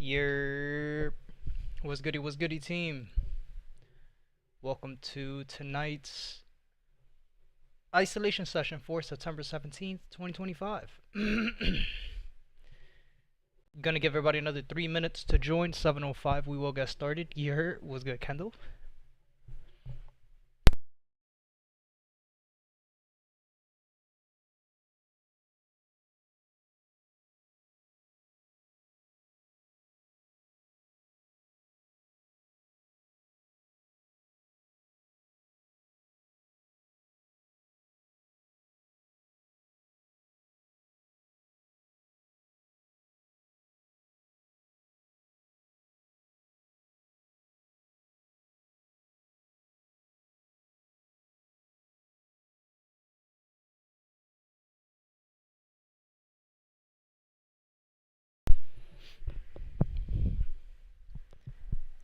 Your what's goody team. Welcome to tonight's isolation session for September 17th, 2025. Gonna give everybody another 3 minutes to join. 7:05 we will get started. Your was good, Kendall.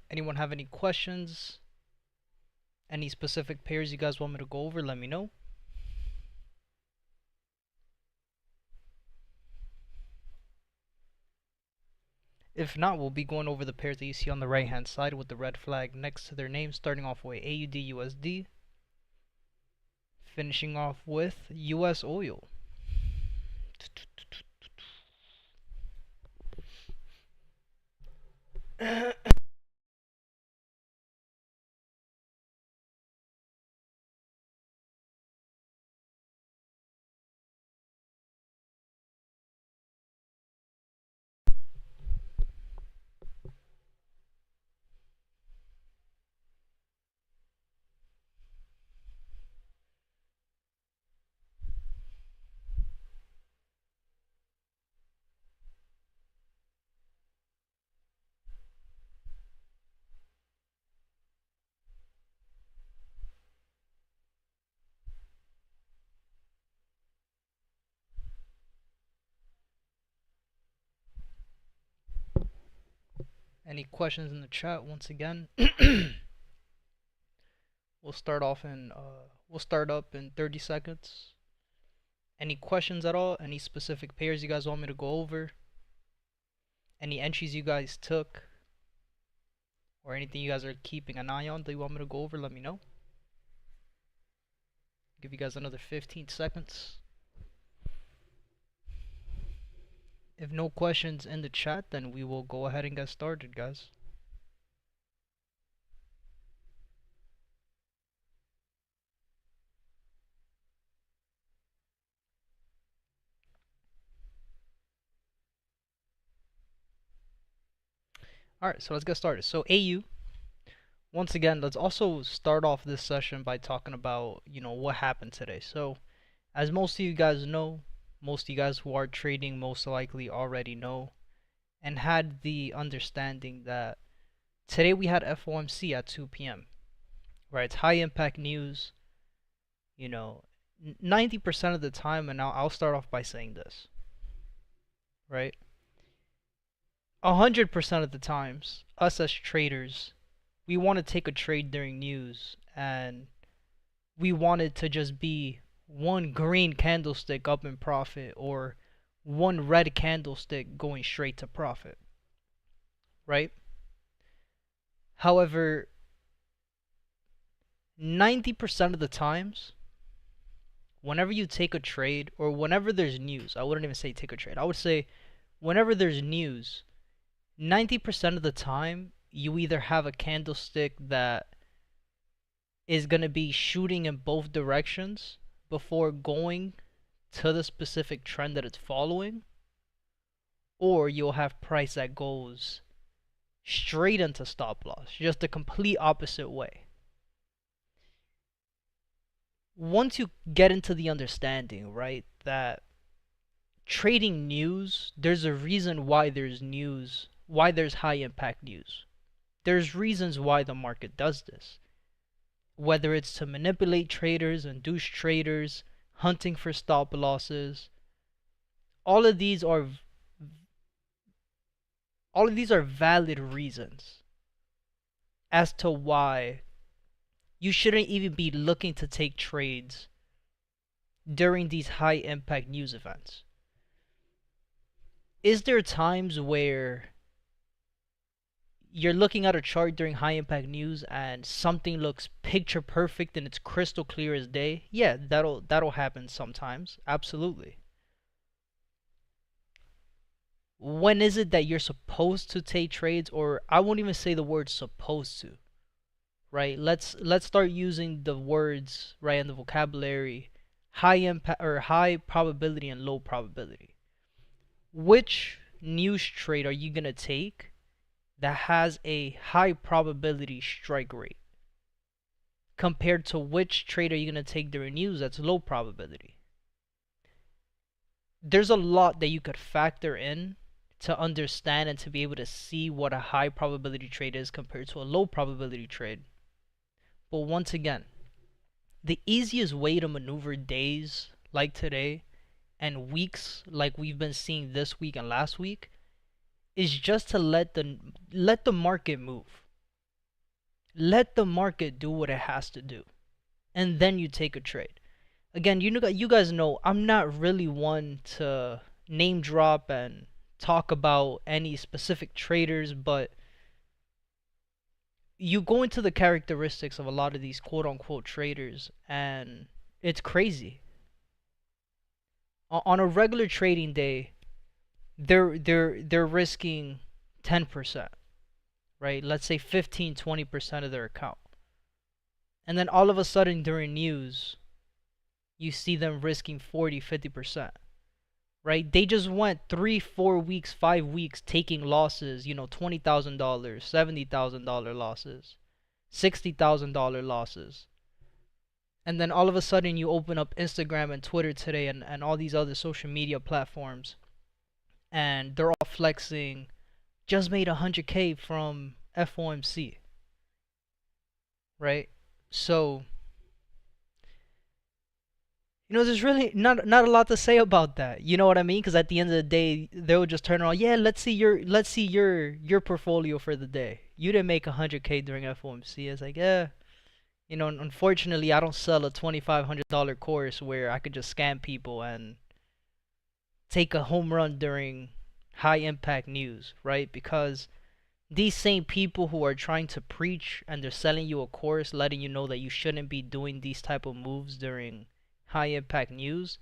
Anyone have any questions? Any specific pairs you guys want me to go over? Let me know. If not, we'll be going over the pairs that you see on the right hand side with the red flag next to their name, starting off with AUD-USD, finishing off with US oil. Any questions in the chat? Once again, we'll start up in 30 seconds. Any questions at all? Any specific pairs you guys want me to go over? Any entries you guys took? Or anything you guys are keeping an eye on that you want me to go over? Let me know. Give you guys another 15 seconds. If no questions in the chat, then we will go ahead and get started, guys. Alright, so let's get started. So AU, once again, let's also start off this session by talking about, what happened today. So, as most of you guys know, most of you guys who are trading most likely already know and had the understanding that today we had FOMC at 2 p.m. Right? It's high impact news. 90% of the time, and I'll start off by saying this, right? 100% of the times, us as traders, we want to take a trade during news, and we want it to just be one green candlestick up in profit or one red candlestick going straight to profit, right? However, 90% of the times, whenever you take a trade or whenever there's news, I wouldn't even say take a trade, I would say whenever there's news, 90% of the time, you either have a candlestick that is going to be shooting in both directions before going to the specific trend that it's following, or you'll have price that goes straight into stop loss, just the complete opposite way. Once you get into the understanding, right, that trading news, there's a reason why there's news, why there's high impact news. There's reasons why the market does this. Whether it's to manipulate traders, induce traders, hunting for stop losses, all of these are valid reasons as to why you shouldn't even be looking to take trades during these high impact news events. Is there times where you're looking at a chart during high impact news and something looks picture perfect and it's crystal clear as day. Yeah, that'll happen sometimes. Absolutely. When is it that you're supposed to take trades? Or I won't even say the word supposed to, right? Let's start using the words, right, in the vocabulary: high impact or high probability and low probability. Which news trade are you going to take that has a high probability strike rate compared to which trade are you going to take during news that's low probability? There's a lot that you could factor in to understand and to be able to see what a high probability trade is compared to a low probability trade. But once again, the easiest way to maneuver days like today and weeks like we've been seeing this week and last week is just to let the market move. Let the market do what it has to do, and then you take a trade. Again, you guys know I'm not really one to name drop and talk about any specific traders, but you go into the characteristics of a lot of these quote unquote traders and it's crazy. On a regular trading day, they're risking 10%, right? Let's say 15-20% of their account. And then all of a sudden during news, you see them risking 40-50%. Right? They just went 3-4 weeks, 5 weeks taking losses, $20,000, $70,000 losses, $60,000 losses. And then all of a sudden you open up Instagram and Twitter today and all these other social media platforms and they're all flexing, just made 100K from FOMC. Right? So there's really not a lot to say about that. You know what I mean? Because at the end of the day, they'll just turn around. Yeah, let's see your portfolio for the day. You didn't make 100K during FOMC. It's like, yeah, unfortunately, I don't sell a $2,500 course where I could just scam people and take a home run during high impact news, right? Because these same people who are trying to preach and they're selling you a course, letting you know that you shouldn't be doing these type of moves during high impact news,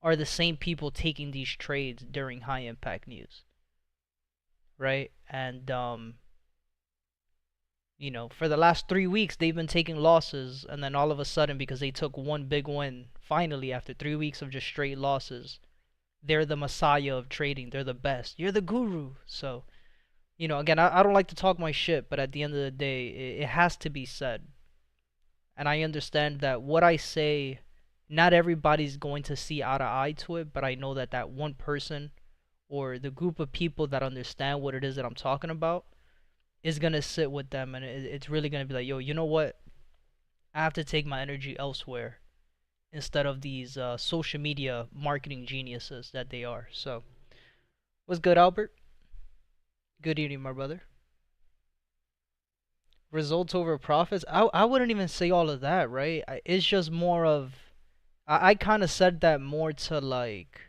are the same people taking these trades during high impact news, right? And for the last 3 weeks they've been taking losses, and then all of a sudden, because they took one big win finally after 3 weeks of just straight losses, they're the messiah of trading. They're the best. You're the guru. So again, I don't like to talk my shit, but at the end of the day, it has to be said. And I understand that what I say, not everybody's going to see eye to eye to it, but I know that that one person or the group of people that understand what it is that I'm talking about is going to sit with them, and it's really going to be like, yo, you know what? I have to take my energy elsewhere instead of these social media marketing geniuses that they are. So, what's good, Albert? Good evening, my brother. Results over profits? I wouldn't even say all of that, right? It's just more of, I kind of said that more to like,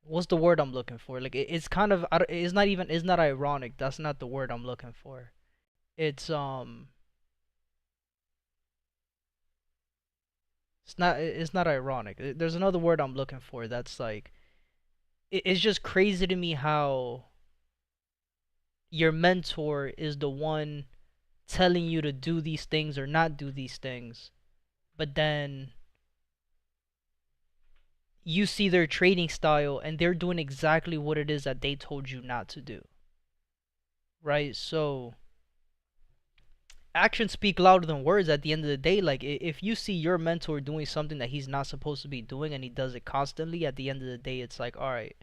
what's the word I'm looking for? Like it's kind of, it's not ironic. That's not the word I'm looking for. It's it's not ironic. There's another word I'm looking for that's like, it's just crazy to me how your mentor is the one telling you to do these things or not do these things, but then you see their trading style and they're doing exactly what it is that they told you not to do. Right? So actions speak louder than words at the end of the day. Like if you see your mentor doing something that he's not supposed to be doing and he does it constantly, at the end of the day it's like, all right,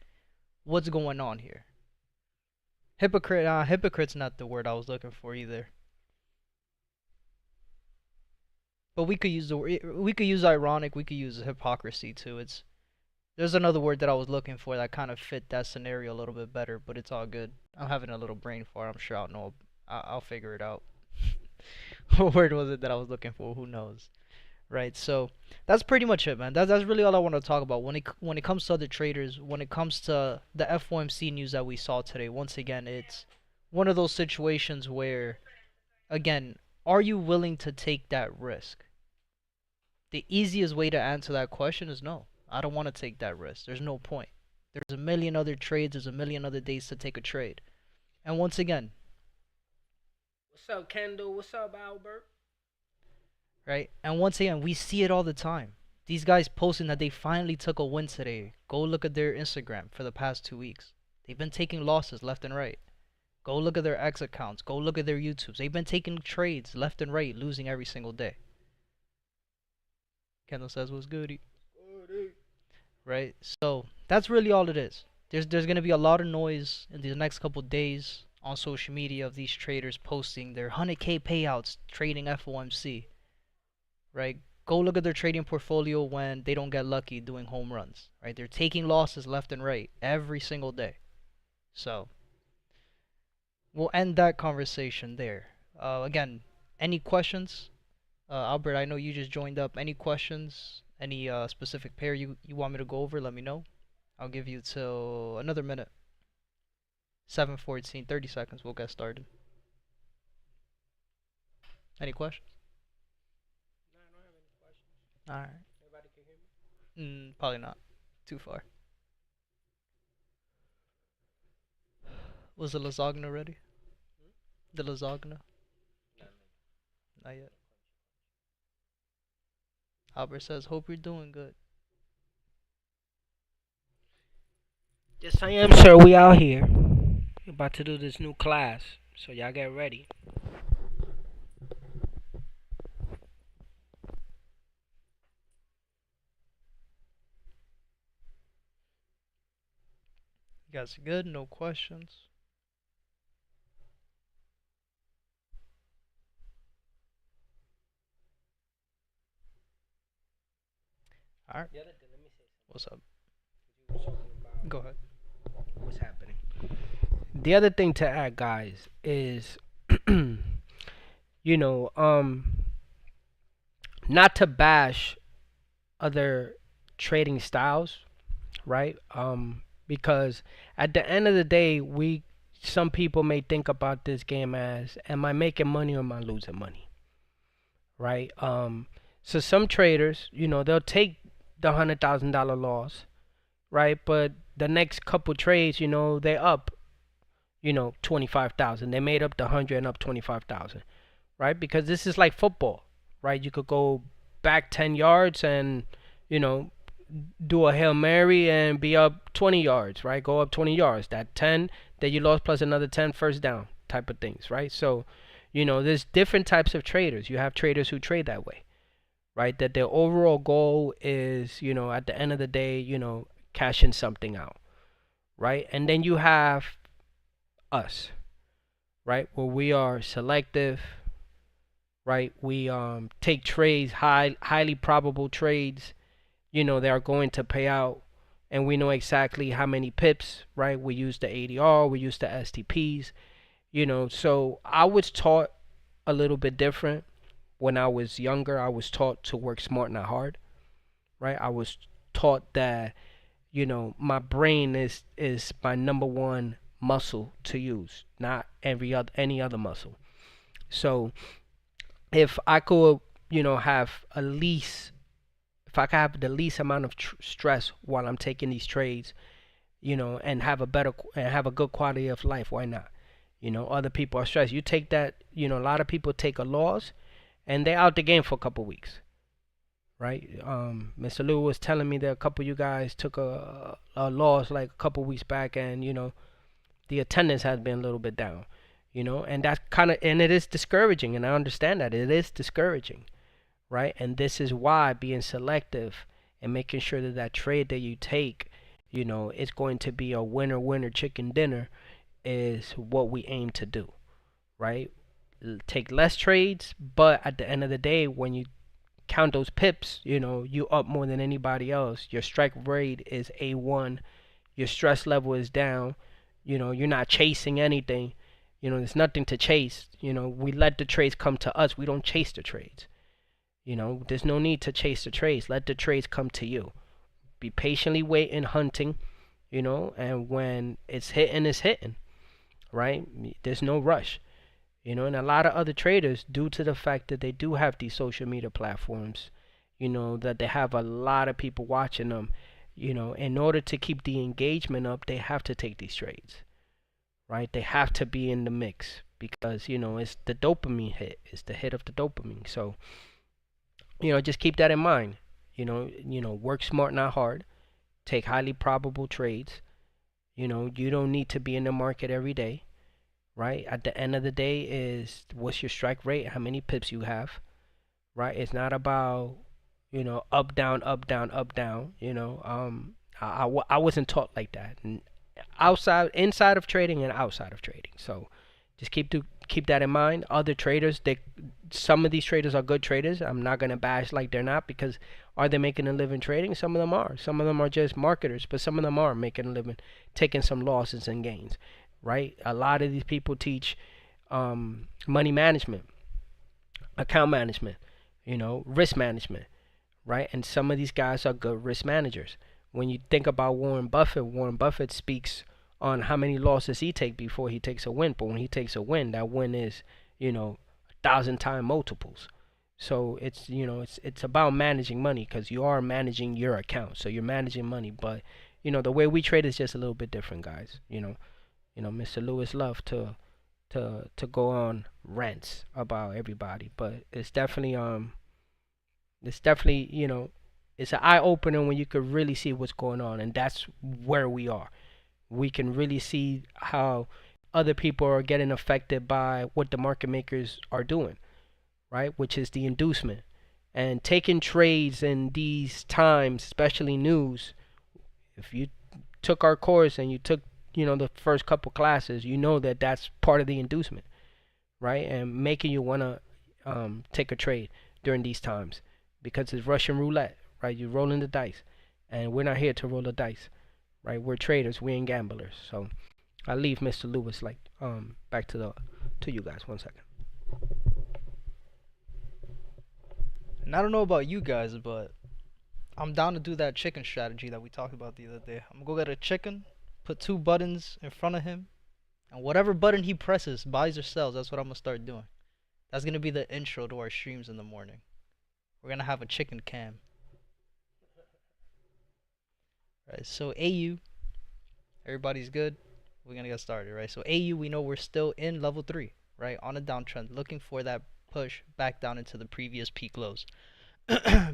what's going on here? Hypocrite's not the word I was looking for either. But we could use ironic, we could use hypocrisy too. There's another word that I was looking for that kind of fit that scenario a little bit better, but it's all good. I'm having a little brain fart. I'm sure I'll figure it out. What word was it that I was looking for? Who knows? right? So that's pretty much it, man. That's really all I want to talk about when it comes to other traders. When it comes to the FOMC news that we saw today, once again, it's one of those situations where, again, are you willing to take that risk? The easiest way to answer that question is no. I don't want to take that risk. There's no point. There's a million other trades. There's a million other days to take a trade. And once again, What's up, Kendall? What's up, Albert? right? And once again, we see it all the time. These guys posting that they finally took a win today. Go look at their Instagram for the past 2 weeks. They've been taking losses left and right. Go look at their X accounts. Go look at their YouTubes. They've been taking trades left and right, losing every single day. Kendall says, "What's goody?" Right? So that's really all it is. There's gonna be a lot of noise in the next couple days on social media of these traders posting their 100K payouts trading FOMC. Right? Go look at their trading portfolio when they don't get lucky doing home runs. Right? They're taking losses left and right every single day. So we'll end that conversation there. Again, any questions? Albert, I know you just joined up. Any questions? Any specific pair you want me to go over? Let me know. I'll give you till another minute. 7:14, 30 seconds. We'll get started. Any questions? No, I don't have any questions. All right. Everybody can hear me? Probably not. Too far. Was the lasagna ready? Hmm? The lasagna? No, no. Not yet. Albert says, "Hope you're doing good." Yes, I am, sir. We out here. We're about to do this new class, so y'all get ready. You guys are good? No questions? All right. The other thing, let me say What's up? something. You were talking about Go ahead. what's happening. The other thing to add, guys, is you know, not to bash other trading styles, right? Because at the end of the day, we some people may think about this game as, am I making money or am I losing money, right? So some traders, they'll take the $100,000 loss, right? But the next couple trades, they up, 25,000. They made up the 100 and up 25,000, right? Because this is like football, right? You could go back 10 yards and, you know, do a Hail Mary and be up 20 yards, right? Go up 20 yards. That 10 that you lost plus another 10 first down type of things, right? So, there's different types of traders. You have traders who trade that way, right? That their overall goal is, at the end of the day, cashing something out, right? And then you have us, right? Where we are selective, right? We take trades, highly probable trades, they are going to pay out, and we know exactly how many pips, right? We use the ADR, we use the STPs, So I was taught a little bit different when I was younger. I was taught to work smart, not hard, right? I was taught that, my brain is my number one muscle to use, not any other muscle. So if I could, have at least if I could have the least amount of stress while I'm taking these trades, and have a good quality of life, why not? Other people are stressed. You take that, a lot of people take a loss and they're out the game for a couple weeks, right? Mr. Lou was telling me that a couple of you guys took a loss like a couple weeks back, and the attendance has been a little bit down, and that's and it is discouraging, and I understand that it is discouraging, right? And this is why being selective and making sure that that trade that you take, is going to be a winner chicken dinner is what we aim to do, right? Take less trades, but at the end of the day, when you count those pips, you up more than anybody else. Your strike rate is A1. Your stress level is down. You're not chasing anything. There's nothing to chase. We let the trades come to us. We don't chase the trades. There's no need to chase the trades. Let the trades come to you. Be patiently waiting, hunting, and when it's hitting, right? There's no rush. And a lot of other traders, due to the fact that they do have these social media platforms, that they have a lot of people watching them, in order to keep the engagement up, they have to take these trades, right? They have to be in the mix because, it's the dopamine hit. It's the hit of the dopamine. So, just keep that in mind. Work smart, not hard. Take highly probable trades. You don't need to be in the market every day, right? At the end of the day, is what's your strike rate, how many pips you have, right? It's not about up down up down up down. I wasn't taught like that, and inside of trading and outside of trading. So just keep that in mind. Other traders, some of these traders are good traders. I'm not gonna bash like they're not, because are they making a living trading? Some of them are. Some of them are just marketers, but some of them are making a living, taking some losses and gains, right? A lot of these people teach money management, account management, risk management, right? And some of these guys are good risk managers. When you think about Warren Buffett speaks on how many losses he takes before he takes a win. But when he takes a win, that win is, 1,000 time multiples. So it's about managing money, because you are managing your account. So you're managing money, but the way we trade is just a little bit different, guys. Mr. Lewis loved to go on rants about everybody, but it's definitely it's an eye opener when you could really see what's going on, and that's where we are. We can really see how other people are getting affected by what the market makers are doing, right? Which is the inducement. And taking trades in these times, especially news, if you took our course and you took, the first couple classes, that that's part of the inducement, right? And making you want to take a trade during these times, because it's Russian roulette, right? You're rolling the dice, and we're not here to roll the dice, right? We're traders, we ain't gamblers. So I leave Mr. Lewis back to you guys. 1 second. And I don't know about you guys, but I'm down to do that chicken strategy that we talked about the other day. I'm gonna go get a chicken, put 2 buttons in front of him, and whatever button he presses, buys or sells. That's what I'm gonna start doing. That's gonna be the intro to our streams in the morning. We're gonna have a chicken cam. Right, so AU, everybody's good. We're gonna get started, right? So AU, we know we're still in level 3, right? On a downtrend, looking for that push back down into the previous peak lows.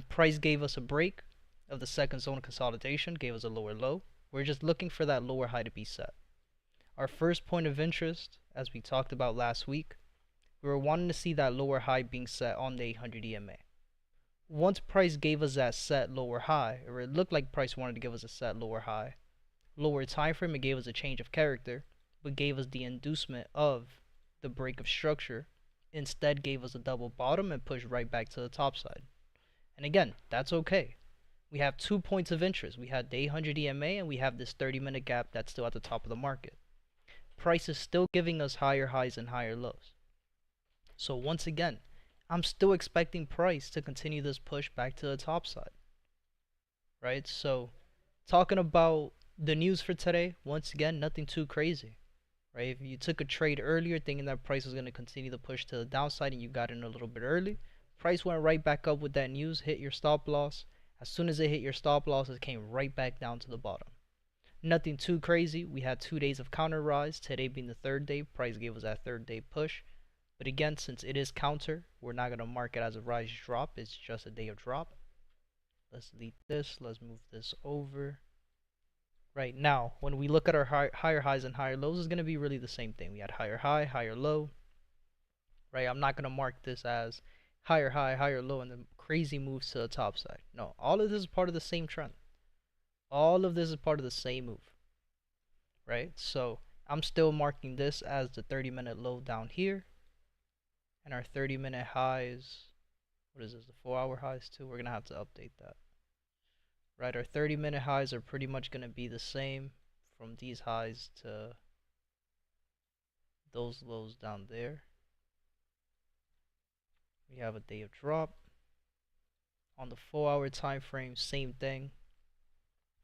Price gave us a break of the second zone of consolidation, gave us a lower low. We're just looking for that lower high to be set. Our first point of interest, as we talked about last week, we were wanting to see that lower high being set on the 800 EMA. Once price gave us that set lower high, or it looked like price wanted to give us a set lower high, lower time frame, it gave us a change of character, but gave us the inducement of the break of structure, instead gave us a double bottom and pushed right back to the top side. And again, that's okay. We have 2 points of interest. We had the 800 EMA and we have this 30-minute gap that's still at the top of the market. Price is still giving us higher highs and higher lows. So once again, I'm still expecting price to continue this push back to the top side. Right? So talking about the news for today, once again, nothing too crazy. Right? If you took a trade earlier thinking that price was going to continue the push to the downside and you got in a little bit early, price went right back up with that news, hit your stop loss. As soon as it hit your stop loss, it came right back down to the bottom. Nothing too crazy. We had 2 days of counter rise, today being the third day. Price gave us that third day push. But again, since it is counter, we're not going to mark it as a rise drop. It's just a day of drop. Let's delete this. Let's move this over. Right now, when we look at our higher highs and higher lows, it's going to be really the same thing. We had higher high, higher low. Right? I'm not going to mark this as higher high, higher low, and then crazy moves to the top side. No, all of this is part of the same trend. All of this is part of the same move. Right? So I'm still marking this as the 30-minute low down here. And our 30-minute highs, what is this, the 4-hour highs too? We're going to have to update that. Right, our 30-minute highs are pretty much going to be the same from these highs to those lows down there. We have a day of drop. On the 4-hour time frame, same thing.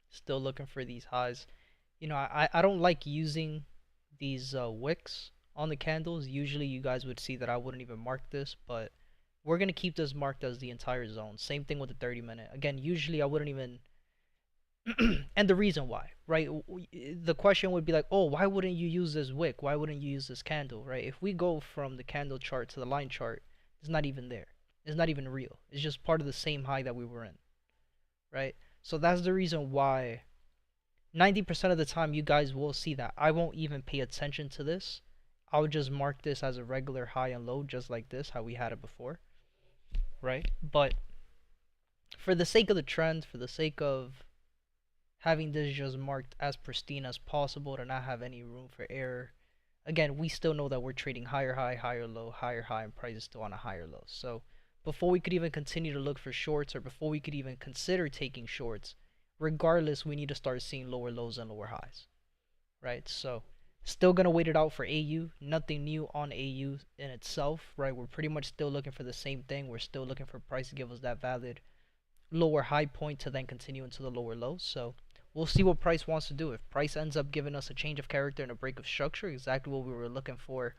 Still looking for these highs. I don't like using these wicks on the candles. Usually you guys would see that I wouldn't even mark this, but we're going to keep this marked as the entire zone. Same thing with the 30 minute. Again, usually I wouldn't even and the reason why, right? The question would be like, oh, why wouldn't you use this wick? Why wouldn't you use this candle, right? If we go from the candle chart to the line chart, it's not even there. It's not even real. It's just part of the same high that we were in, right? So that's the reason why 90% of the time you guys will see that. I won't even pay attention to this. I'll just mark this as a regular high and low, just like this, how we had it before, right? But for the sake of the trend, for the sake of having this just marked as pristine as possible to not have any room for error. Again, we still know that we're trading higher high, higher low, higher high, and price is still on a higher low. So before we could even continue to look for shorts, or before we could even consider taking shorts, regardless, we need to start seeing lower lows and lower highs, right? So still gonna wait it out for AU. Nothing new on AU in itself, right? We're pretty much still looking for the same thing. We're still looking for price to give us that valid lower high point to then continue into the lower lows. So we'll see what price wants to do. If price ends up giving us a change of character and a break of structure, exactly what we were looking for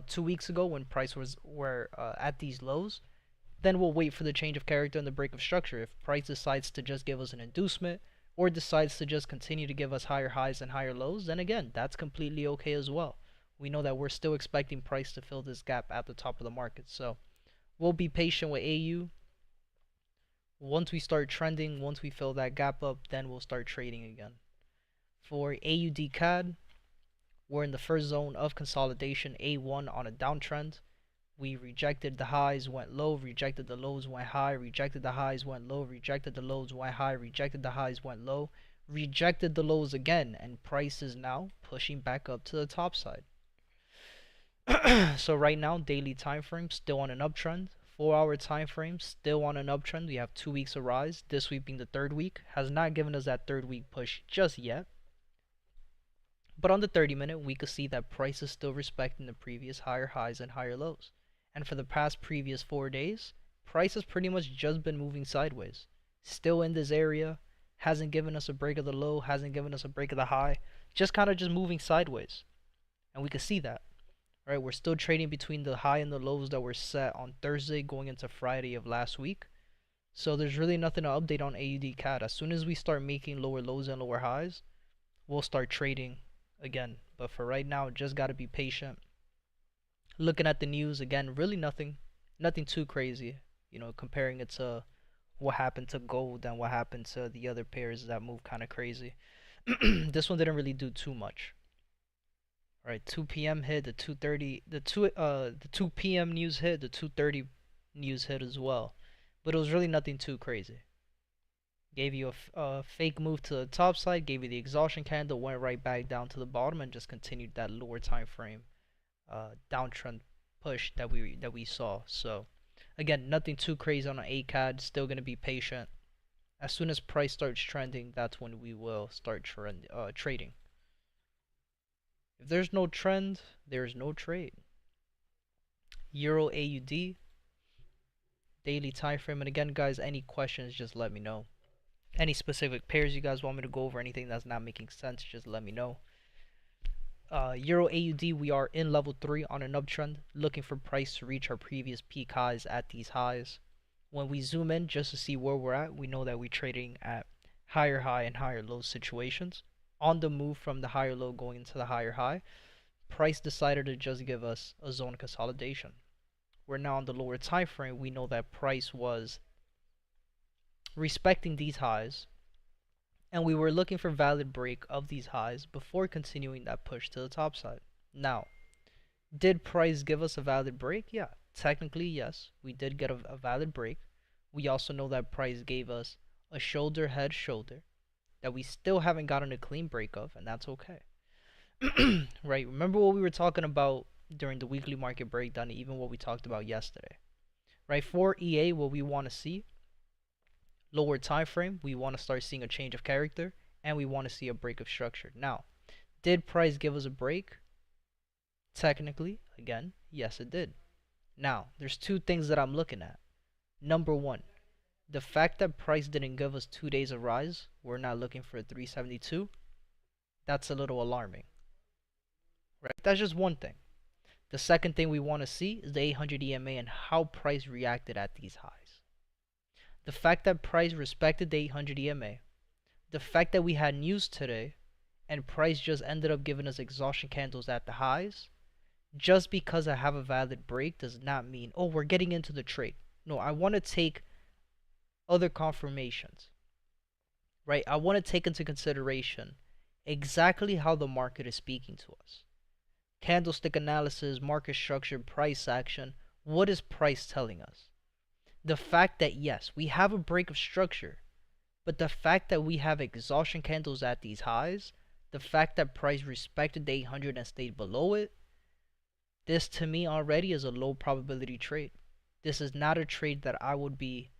2 weeks ago when price was were at these lows, then we'll wait for the change of character and the break of structure. If price decides to just give us an inducement or decides to just continue to give us higher highs and higher lows, then again, that's completely okay as well. We know that we're still expecting price to fill this gap at the top of the market. So we'll be patient with AU. Once we start trending, once we fill that gap up, then we'll start trading again. For AUD CAD, we're in the first zone of consolidation, A1 on a downtrend. We rejected the highs, went low, rejected the lows, went high, rejected the highs, went low, rejected the lows, went high, rejected the highs, went low, rejected the lows again, and price is now pushing back up to the top side. So right now, daily time frame still on an uptrend. 4-hour time frame still on an uptrend. We have 2 weeks of rise. This week being the third week has not given us that third week push just yet. But on the 30 minute, we could see that price is still respecting the previous higher highs and higher lows. And for the past previous 4 days, price has pretty much just been moving sideways. Still in this area, hasn't given us a break of the low, hasn't given us a break of the high, just kind of just moving sideways. And we could see that. Right, we're still trading between the high and the lows that were set on Thursday going into Friday of last week. So there's really nothing to update on AUD CAD. As soon as we start making lower lows and lower highs, we'll start trading again. But for right now, just gotta be patient. Looking at the news again, really nothing too crazy. Comparing it to what happened to gold and what happened to the other pairs that move kind of crazy. This one didn't really do too much. Right, 2 p.m. hit, the 2:30, the 2 p.m. news hit, the 2:30 news hit as well, but it was really nothing too crazy. Gave you a fake move to the top side, gave you the exhaustion candle, went right back down to the bottom, and just continued that lower time frame downtrend push that we saw. So again, nothing too crazy on an ACAD. Still gonna be patient. As soon as price starts trending, that's when we will start trading. If there's no trend, there's no trade. Euro AUD, daily time frame. And again, guys, any questions, just let me know. Any specific pairs you guys want me to go over, anything that's not making sense, just let me know. Euro AUD, we are in level 3 on an uptrend, looking for price to reach our previous peak highs at these highs. When we zoom in just to see where we're at, we know that we're trading at higher high and higher low situations. On the move from the higher low going into the higher high, price decided to just give us a zone consolidation. We're now on the lower time frame. We know that price was respecting these highs, and we were looking for valid break of these highs before continuing that push to the top side. Now, did price give us a valid break? Yeah, technically yes, we did get a valid break. We also know that price gave us a shoulder head shoulder that we still haven't gotten a clean break of, and that's okay. Right, remember what we were talking about during the weekly market breakdown, and even what we talked about yesterday. Right, for EA, what we want to see, lower time frame, we want to start seeing a change of character, and we want to see a break of structure. Now, did price give us a break? Technically, again, yes it did. Now, there's two things that I'm looking at. Number one, The fact that price didn't give us 2 days of rise, we're not looking for a 372, that's a little alarming, right? That's just one thing. The second thing we want to see is the 800 EMA and how price reacted at these highs. The fact that price respected the 800 EMA, the fact that we had news today and price just ended up giving us exhaustion candles at the highs, just because I have a valid break does not mean, oh, we're getting into the trade. No, I want to take other confirmations, right? I want to take into consideration exactly how the market is speaking to us. Candlestick analysis, market structure, price action. What is price telling us? The fact that yes, we have a break of structure, but the fact that we have exhaustion candles at these highs, the fact that price respected the 800 and stayed below it, this to me already is a low probability trade. This is not a trade that I would be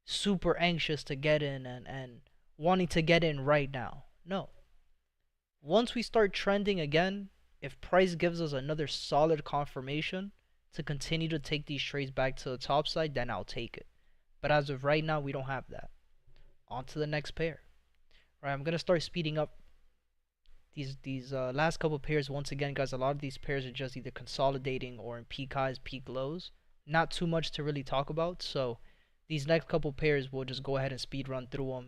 super anxious to get in and wanting to get in right now. No. Once we start trending again, if price gives us another solid confirmation to continue to take these trades back to the top side, then I'll take it. But as of right now, we don't have that. On to the next pair. Right, I'm gonna start speeding up these last couple pairs. Once again, guys, a lot of these pairs are just either consolidating or in peak highs, peak lows. Not too much to really talk about. So these next couple pairs, we'll just go ahead and speed run through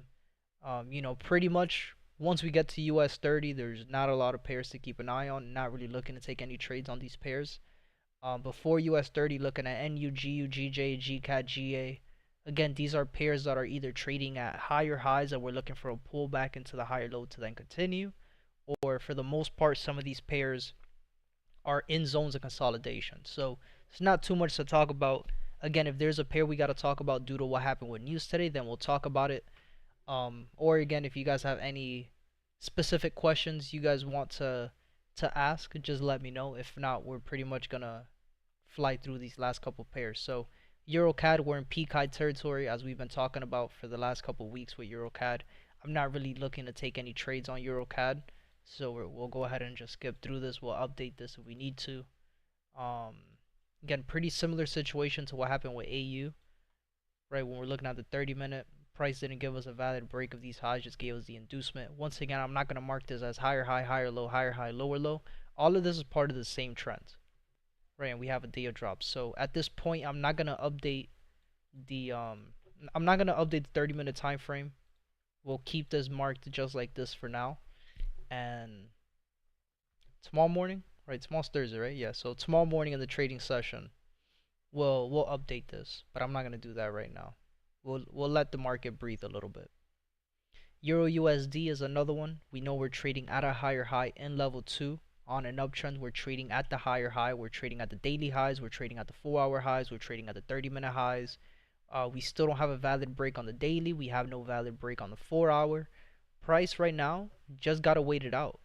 them. Pretty much once we get to US 30, there's not a lot of pairs to keep an eye on. Not really looking to take any trades on these pairs. Before US 30, looking at NU, GU, GJ, GCAT, GA. Again, these are pairs that are either trading at higher highs and we're looking for a pullback into the higher low to then continue, or for the most part, some of these pairs are in zones of consolidation. So it's not too much to talk about. Again, if there's a pair we got to talk about due to what happened with news today, then we'll talk about it. Or again, if you guys have any specific questions you guys want to ask, just let me know. If not, we're pretty much gonna fly through these last couple pairs. So EuroCAD, we're in peak high territory as we've been talking about for the last couple weeks with EuroCAD. I'm not really looking to take any trades on EuroCAD, so we'll go ahead and just skip through this. We'll update this if we need to. Um, Again, pretty similar situation to what happened with AU, right? When we're looking at the 30-minute, price didn't give us a valid break of these highs, just gave us the inducement. Once again, I'm not going to mark this as higher high, higher low, higher high, lower low. All of this is part of the same trend, right? And we have a day of drops. So at this point, I'm not going to update the 30-minute time frame. We'll keep this marked just like this for now. And tomorrow morning, right? Tomorrow's Thursday, right? Yeah. So tomorrow morning in the trading session, we'll update this, but I'm not gonna do that right now. We'll let the market breathe a little bit. Euro USD is another one. We know we're trading at a higher high in level 2 on an uptrend. We're trading at the higher high. We're trading at the daily highs. We're trading at the 4-hour highs. We're trading at the 30-minute highs. We still don't have a valid break on the daily. We have no valid break on the 4-hour. Price right now just gotta wait it out,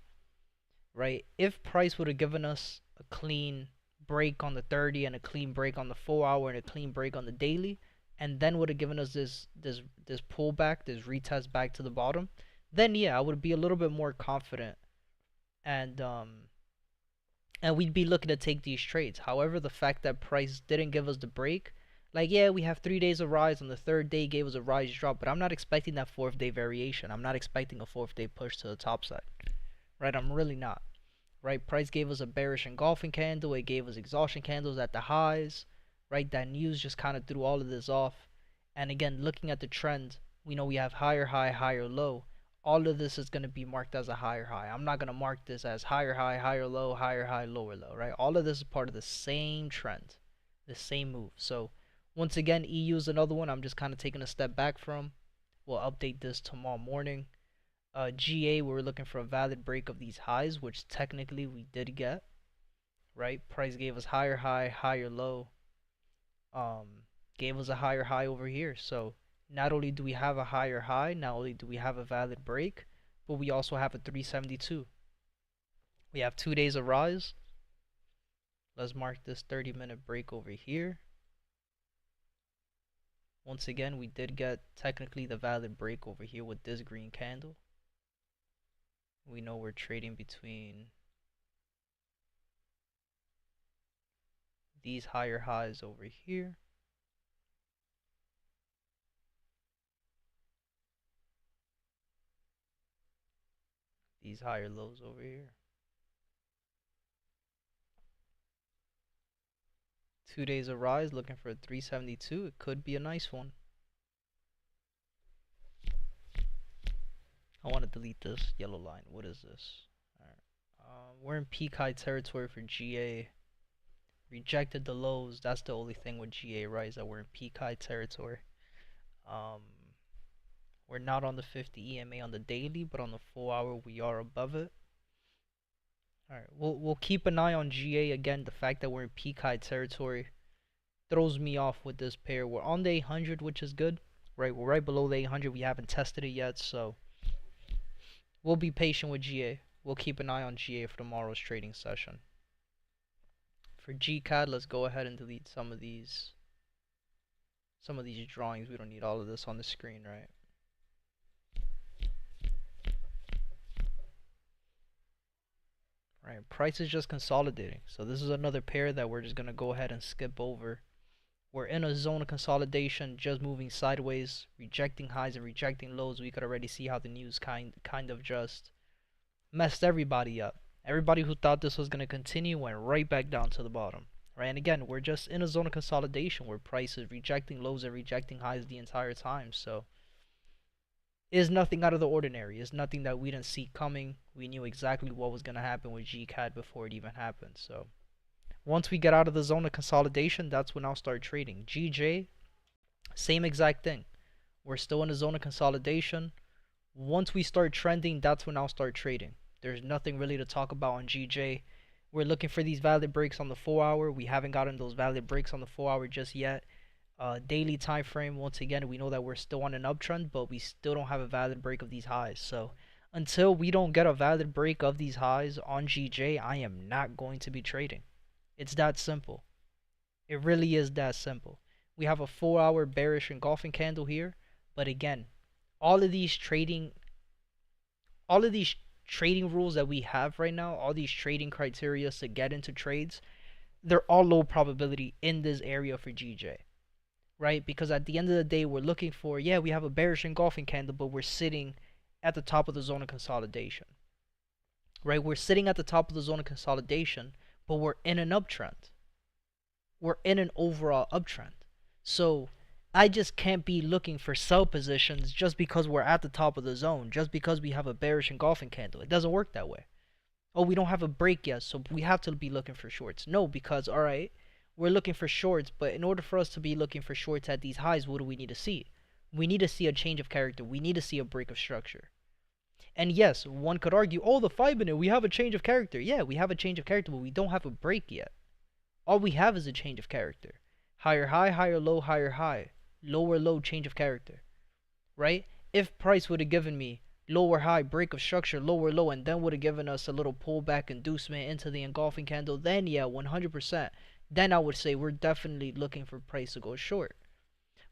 right? If price would have given us a clean break on the 30 and a clean break on the 4-hour and a clean break on the daily, and then would have given us this pullback, this retest back to the bottom, then yeah, I would be a little bit more confident, and we'd be looking to take these trades. However, the fact that price didn't give us the break, like yeah, we have 3 days of rise, on the third day gave us a rise drop, but I'm not expecting that fourth day variation. I'm not expecting a fourth day push to the top side, right? I'm really not. Right, price gave us a bearish engulfing candle. It gave us exhaustion candles at the highs. Right, that news just kind of threw all of this off. And again, looking at the trend, we know we have higher high, higher low. All of this is going to be marked as a higher high. I'm not going to mark this as higher high, higher low, higher high, lower low. Right, all of this is part of the same trend, the same move. So once again, EU is another one I'm just kind of taking a step back from. We'll update this tomorrow morning. GA, we were looking for a valid break of these highs, which technically we did get, right? Price gave us higher high, higher low, gave us a higher high over here. So not only do we have a higher high, not only do we have a valid break, but we also have a 372. We have 2 days of rise. Let's mark this 30-minute break over here. Once again, we did get technically the valid break over here with this green candle. We know we're trading between these higher highs over here these higher lows over here. 2 days of rise, looking for a 372. It could be a nice one. I want to delete this yellow line. What is this? Alright. We're in peak high territory for GA. Rejected the lows. That's the only thing with GA, right? Is that we're in peak high territory. We're not on the 50 EMA on the daily, but on the 4 hour we are above it. Alright, we'll keep an eye on GA again. The fact that we're in peak high territory throws me off with this pair. We're on the 800, which is good. Right, we're right below the 800. We haven't tested it yet, so we'll be patient with GA. We'll keep an eye on GA for tomorrow's trading session. For GCAD, let's go ahead and delete some of these drawings. We don't need all of this on the screen, right? Right, price is just consolidating. So this is another pair that we're just going to go ahead and skip over. We're in a zone of consolidation, just moving sideways, rejecting highs and rejecting lows. We could already see how the news kind of just messed everybody up. Everybody who thought this was going to continue went right back down to the bottom. Right, and again, we're just in a zone of consolidation where price is rejecting lows and rejecting highs the entire time. So is nothing out of the ordinary. It's nothing that we didn't see coming. We knew exactly what was going to happen with GCAD before it even happened. So once we get out of the zone of consolidation, that's when I'll start trading. GJ, same exact thing. We're still in the zone of consolidation. Once we start trending, that's when I'll start trading. There's nothing really to talk about on GJ. We're looking for these valid breaks on the 4 hour. We haven't gotten those valid breaks on the 4 hour just yet. Daily time frame, once again, we know that we're still on an uptrend, but we still don't have a valid break of these highs. So until we don't get a valid break of these highs on GJ, I am not going to be trading. It's that simple. It really is that simple. We have a 4 hour bearish engulfing candle here, but again, all of these trading rules that we have right now, all these trading criteria to get into trades, they're all low probability in this area for GJ. Right? Because at the end of the day, we're looking for, yeah, we have a bearish engulfing candle, but we're sitting at the top of the zone of consolidation. Right? We're sitting at the top of the zone of consolidation, but we're in an uptrend. We're in an overall uptrend. So I just can't be looking for sell positions just because we're at the top of the zone, just because we have a bearish engulfing candle. It doesn't work that way. Oh, we don't have a break yet, so we have to be looking for shorts. No, because, all right, we're looking for shorts, but in order for us to be looking for shorts at these highs, what do we need to see? We need to see a change of character. We need to see a break of structure. And yes, one could argue, oh, the 5 minute, we have a change of character. Yeah, we have a change of character, but we don't have a break yet. All we have is a change of character. Higher high, higher low, higher high. Lower low, change of character. Right? If price would have given me lower high, break of structure, lower low, and then would have given us a little pullback inducement into the engulfing candle, then yeah, 100%. Then I would say we're definitely looking for price to go short.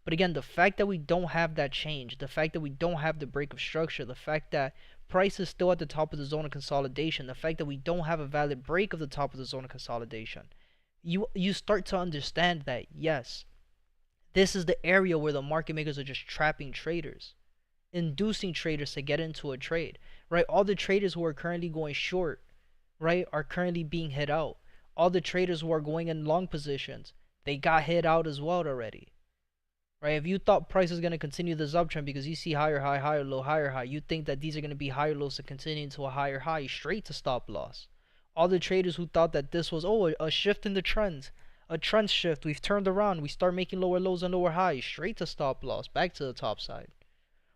But again, the fact that we don't have that change, the fact that we don't have the break of structure, the fact that price is still at the top of the zone of consolidation, the fact that we don't have a valid break of the top of the zone of consolidation, you start to understand that, yes, this is the area where the market makers are just trapping traders, inducing traders to get into a trade, right? All the traders who are currently going short, right, are currently being hit out. All the traders who are going in long positions, they got hit out as well already. Right? If you thought price is going to continue this uptrend because you see higher high, higher low, higher high, you think that these are going to be higher lows to continue into a higher high, straight to stop loss. All the traders who thought that this was, oh, a shift in the trends, a trend shift, we've turned around, we start making lower lows and lower highs, straight to stop loss, back to the top side.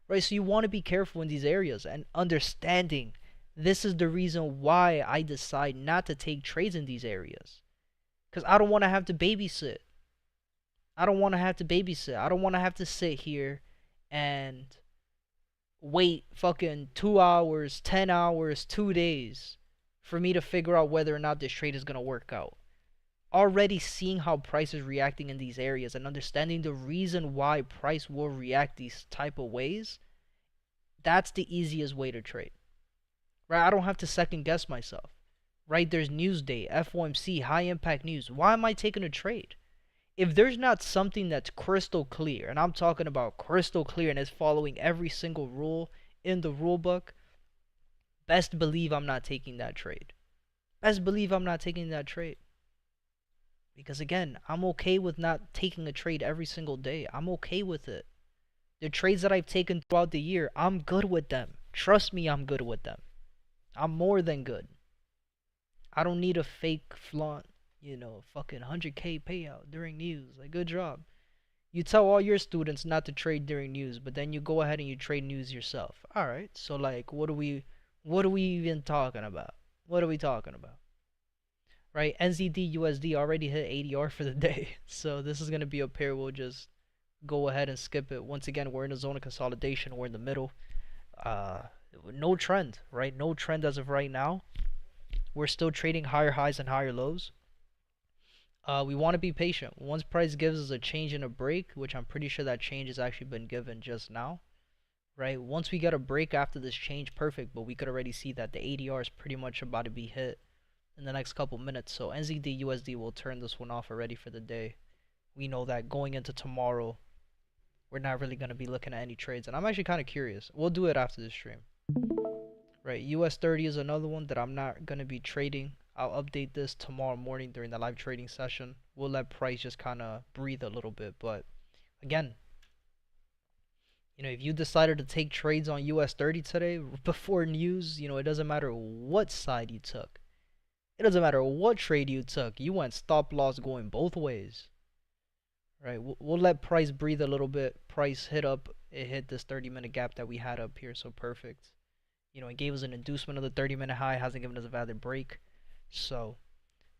Right? So you want to be careful in these areas and understanding this is the reason why I decide not to take trades in these areas. Because I don't want to have to babysit. I don't want to have to babysit. I don't want to have to sit here and wait fucking 2 hours, 10 hours, 2 days for me to figure out whether or not this trade is going to work out. Already seeing how price is reacting in these areas and understanding the reason why price will react these type of ways, that's the easiest way to trade. Right? I don't have to second guess myself. Right? There's Newsday, FOMC, high impact news. Why am I taking a trade? If there's not something that's crystal clear, and I'm talking about crystal clear and is following every single rule in the rule book, best believe I'm not taking that trade. Best believe I'm not taking that trade. Because again, I'm okay with not taking a trade every single day. I'm okay with it. The trades that I've taken throughout the year, I'm good with them. Trust me, I'm good with them. I'm more than good. I don't need a fake flaunt, fucking 100K payout during news. Like, good job. You tell all your students not to trade during news, but then you go ahead and you trade news yourself. All right. So like, what are we even talking about? What are we talking about? Right? NZD USD already hit ADR for the day. So this is going to be a pair we'll just go ahead and skip it. Once again, we're in a zone of consolidation. We're in the middle. Uh, no trend, right? No trend as of right now. We're still trading higher highs and higher lows. We want to be patient. Once price gives us a change and a break, which I'm pretty sure that change has actually been given just now, right? Once we get a break after this change, perfect. But we could already see that the ADR is pretty much about to be hit in the next couple minutes. So NZD USD will turn this one off already for the day. We know that going into tomorrow, we're not really going to be looking at any trades. And I'm actually kind of curious. We'll do it after the stream. Right, US 30 is another one that I'm not going to be trading. I'll update this tomorrow morning during the live trading session. We'll let price just kind of breathe a little bit. But again, if you decided to take trades on US 30 today before news, it doesn't matter what side you took. It doesn't matter what trade you took. You went stop loss going both ways. Right, we'll let price breathe a little bit. Price it hit this 30-minute gap that we had up here, so perfect. It gave us an inducement of the 30-minute high, hasn't given us a valid break. So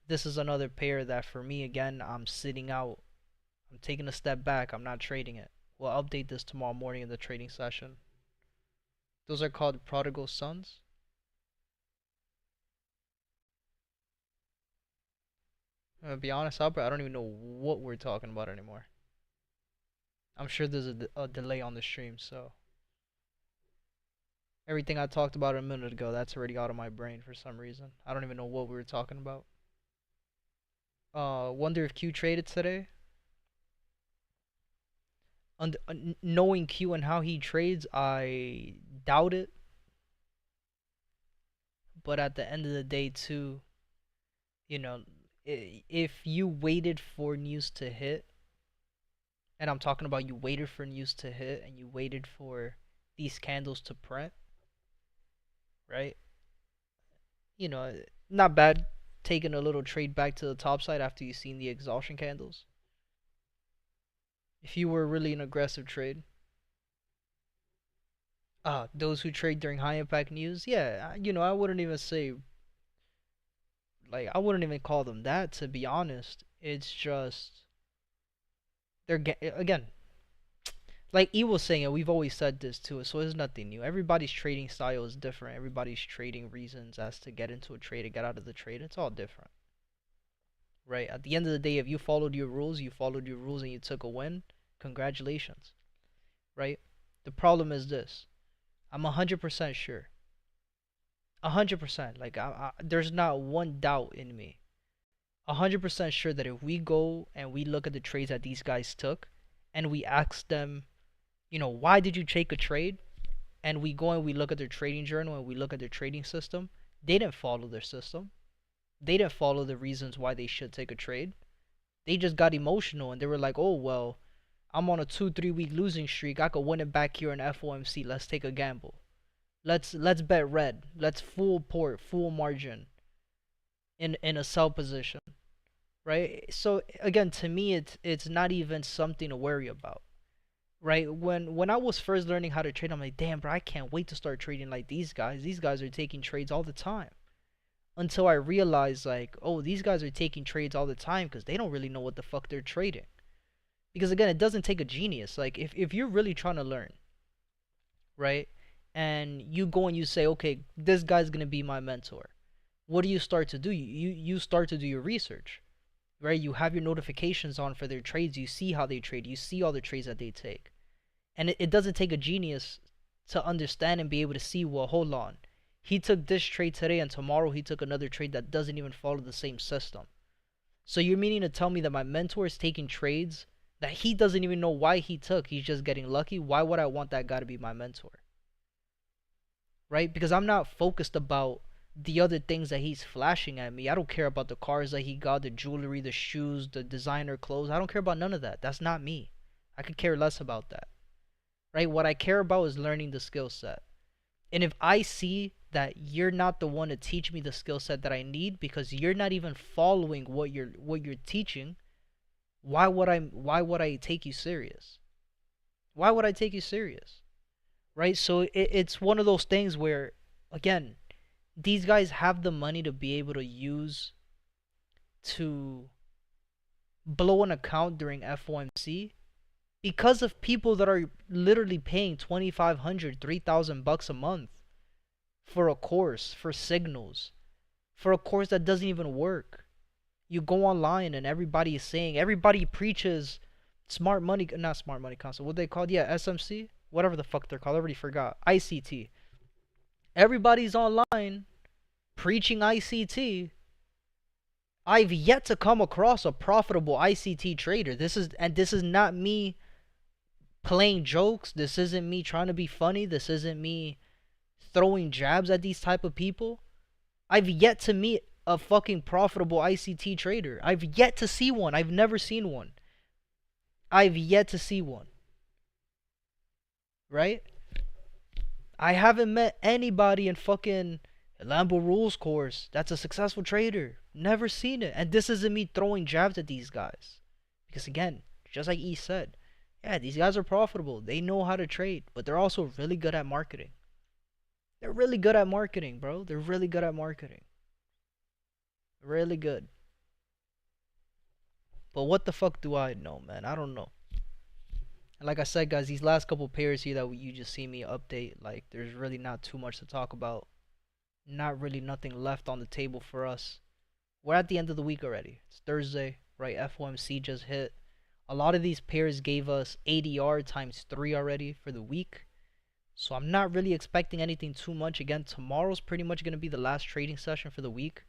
this is another pair that for me, again, I'm sitting out. I'm taking a step back. I'm not trading it. We'll update this tomorrow morning in the trading session. Those are called prodigal sons. I'm gonna be honest, Albert, I don't even know what we're talking about anymore. I'm sure there's a delay on the stream, so everything I talked about a minute ago, that's already out of my brain for some reason. I don't even know what we were talking about. Wonder if Q traded today. Knowing Q and how he trades, I doubt it. But at the end of the day, too, if you waited for news to hit, and I'm talking about you waited for news to hit and you waited for these candles to print, right? Not bad taking a little trade back to the top side after you've seen the exhaustion candles. If you were really an aggressive trade. Those who trade during high impact news, yeah, I wouldn't even say, like, I wouldn't even call them that, to be honest. It's just, again, like E was saying, and we've always said this too, so it's nothing new. Everybody's trading style is different. Everybody's trading reasons as to get into a trade or get out of the trade. It's all different. Right? At the end of the day, if you followed your rules and you took a win, congratulations. Right? The problem is this. I'm 100% sure. 100%. Like, there's not one doubt in me. 100% sure that if we go and we look at the trades that these guys took and we ask them, why did you take a trade? And we go and we look at their trading journal and we look at their trading system, they didn't follow their system. They didn't follow the reasons why they should take a trade. They just got emotional and they were like, oh, well, I'm on a 2-3 week losing streak. I could win it back here in FOMC. Let's take a gamble. Let's bet red. Let's full port, full margin in a sell position. Right? So again, to me it's not even something to worry about. Right? When I was first learning how to trade, I'm like, damn, bro, I can't wait to start trading like these guys. These guys are taking trades all the time. Until I realized, like, oh, these guys are taking trades all the time because they don't really know what the fuck they're trading. Because again, it doesn't take a genius. Like, if you're really trying to learn, right, and you go and you say, okay, this guy's gonna be my mentor, what do you start to do? You start to do your research, right? You have your notifications on for their trades. You see how they trade. You see all the trades that they take. And it doesn't take a genius to understand and be able to see, well, hold on. He took this trade today and tomorrow he took another trade that doesn't even follow the same system. So you're meaning to tell me that my mentor is taking trades that he doesn't even know why he took. He's just getting lucky. Why would I want that guy to be my mentor? right? Because I'm not focused about the other things that he's flashing at me. I don't care about the cars that he got, the jewelry, the shoes, the designer clothes. I don't care about none of that. That's not me. I could care less about that, right? What I care about is learning the skill set. And if I see that you're not the one to teach me the skill set that I need because you're not even following what you're teaching, why would I take you serious? Why would I take you serious? Right? So it's one of those things where, again, these guys have the money to be able to use to blow an account during FOMC because of people that are literally paying 2,500, 3,000 bucks a month for a course, for signals, for a course that doesn't even work. You go online and everybody is saying, everybody preaches smart money, not smart money concept, what they called, yeah, SMC, whatever the fuck they're called, I already forgot, ICT. Everybody's online preaching ICT. I've yet to come across a profitable ICT trader. This is not me playing jokes. This isn't me trying to be funny. This isn't me throwing jabs at these type of people. I've yet to meet a fucking profitable ICT trader. I've yet to see one. I've never seen one. I've yet to see one. Right? I haven't met anybody in fucking Lambo Rules course that's a successful trader. Never seen it. And this isn't me throwing jabs at these guys. Because again, just like E said, yeah, these guys are profitable. They know how to trade, but they're also really good at marketing. They're really good at marketing, bro. They're really good at marketing. Really good. But what the fuck do I know, man? I don't know. And like I said, guys, these last couple pairs here that you just see me update, like, there's really not too much to talk about. Not really nothing left on the table for us. We're at the end of the week already. It's Thursday, right? FOMC just hit. A lot of these pairs gave us ADR times 3 already for the week. So I'm not really expecting anything too much. Again, tomorrow's pretty much going to be the last trading session for the week.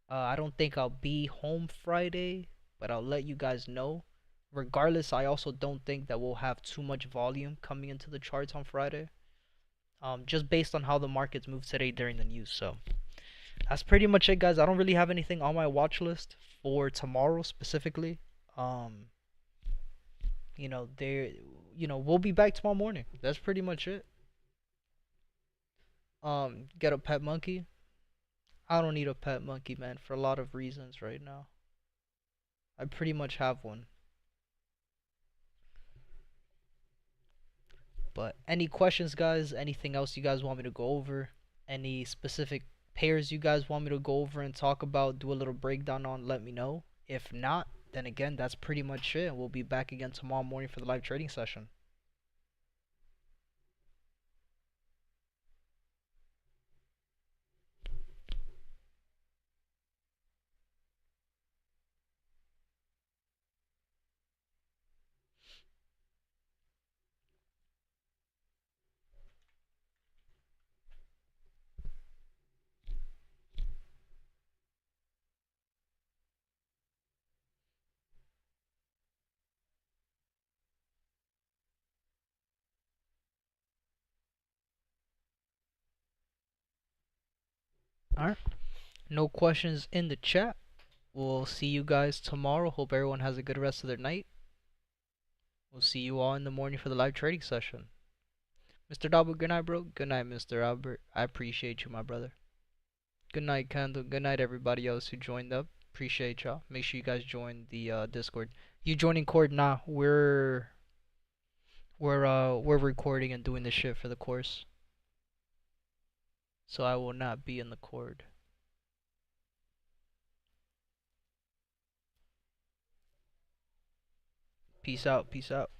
I don't think I'll be home Friday, but I'll let you guys know. Regardless, I also don't think that we'll have too much volume coming into the charts on Friday. Just based on how the markets move today during the news. So that's pretty much it, guys. I don't really have anything on my watch list for tomorrow specifically. Um, we'll be back tomorrow morning. That's pretty much it. Get a pet monkey. I don't need a pet monkey, man, for a lot of reasons right now. I pretty much have one. But any questions, guys? Anything else you guys want me to go over? Any specific pairs you guys want me to go over and talk about, do a little breakdown on, let me know. If not, then again, that's pretty much it. We'll be back again tomorrow morning for the live trading session. Alright. No questions in the chat. We'll see you guys tomorrow. Hope everyone has a good rest of their night. We'll see you all in the morning for the live trading session. Mr. Dalbert, good night, bro. Good night, Mr. Albert. I appreciate you, my brother. Good night, Candle. Good night, everybody else who joined up. Appreciate y'all. Make sure you guys join the Discord. You joining Cord? Nah, we're recording and doing the shit for the course. So I will not be in the Cord. Peace out. Peace out.